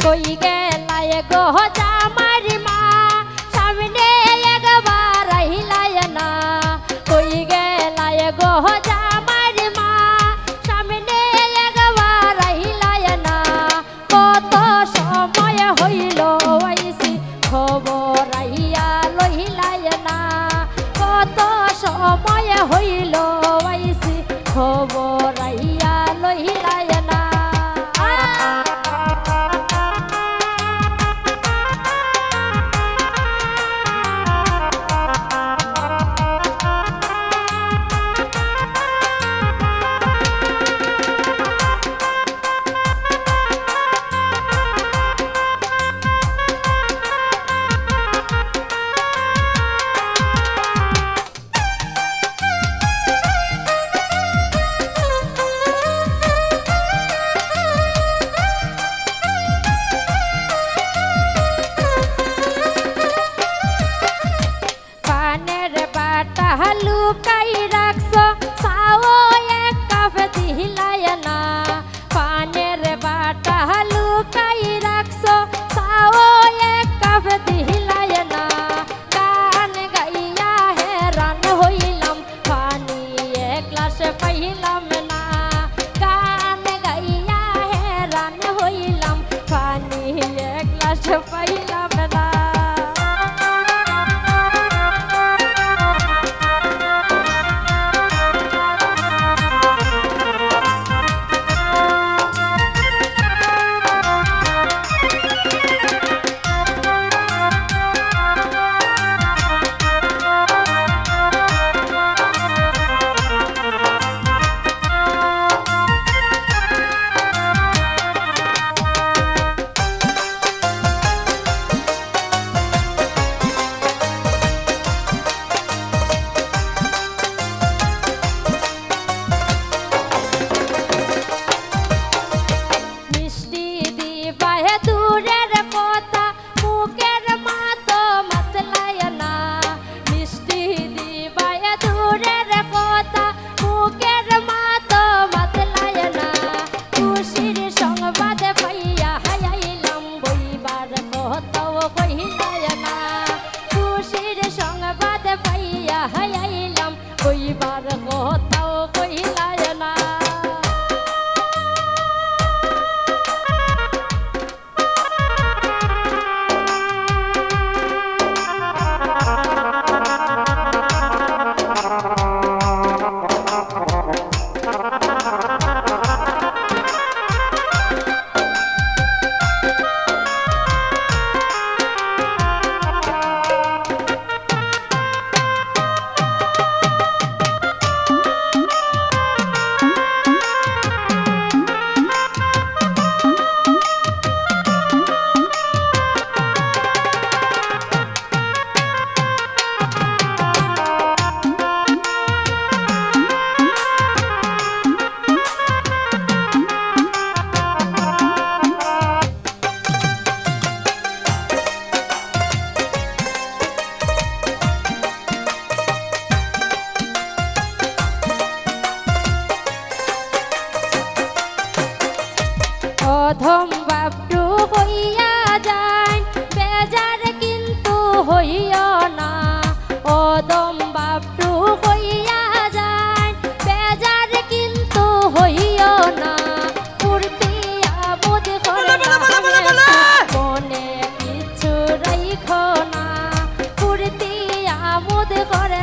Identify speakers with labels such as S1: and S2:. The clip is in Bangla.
S1: কই গেলায় গো জামার মা সামনে একবার আইলায় না কই গেলায় গো জামার মা সামনে একবার আইলায় না কত সময় হইল আইছি খবর আইয়া লইলায় না কত সময় হইল আইছি খবর আইয়া লইলায় না লুকাই রাখছো সাও এক কাপ দিলায় না পানের বাটা লুকাই রাখছো সাও এক কাপ দিলায় না গান গাইয়া হেরান হইলাম পানি এক গ্লাস পাইলাম না গান গাইয়া হেরান হইলাম পানি এক গ্লাস পাইলাম না দূরের কথা মুখের মাতো মাতলায় না মিষ্টি দিবায় দূরের কথা মুখের মাতো মাতলায় না খুশির সংবাদ পাইয়া হাইলাম বইবার কথাও কহিলায় না খুশির সংবাদ পাইয়া হাইলাম বইবার কথাও কহিলায় না অধম বাপটু হইয়া যায় বেজার কিন্তু হইও না অধম বাপটু হইয়া যায় বেজার কিন্তু হইও না ফুর্তি আমোদ করে মনে কিছু রাইখো না ফুর্তি আমোদ করে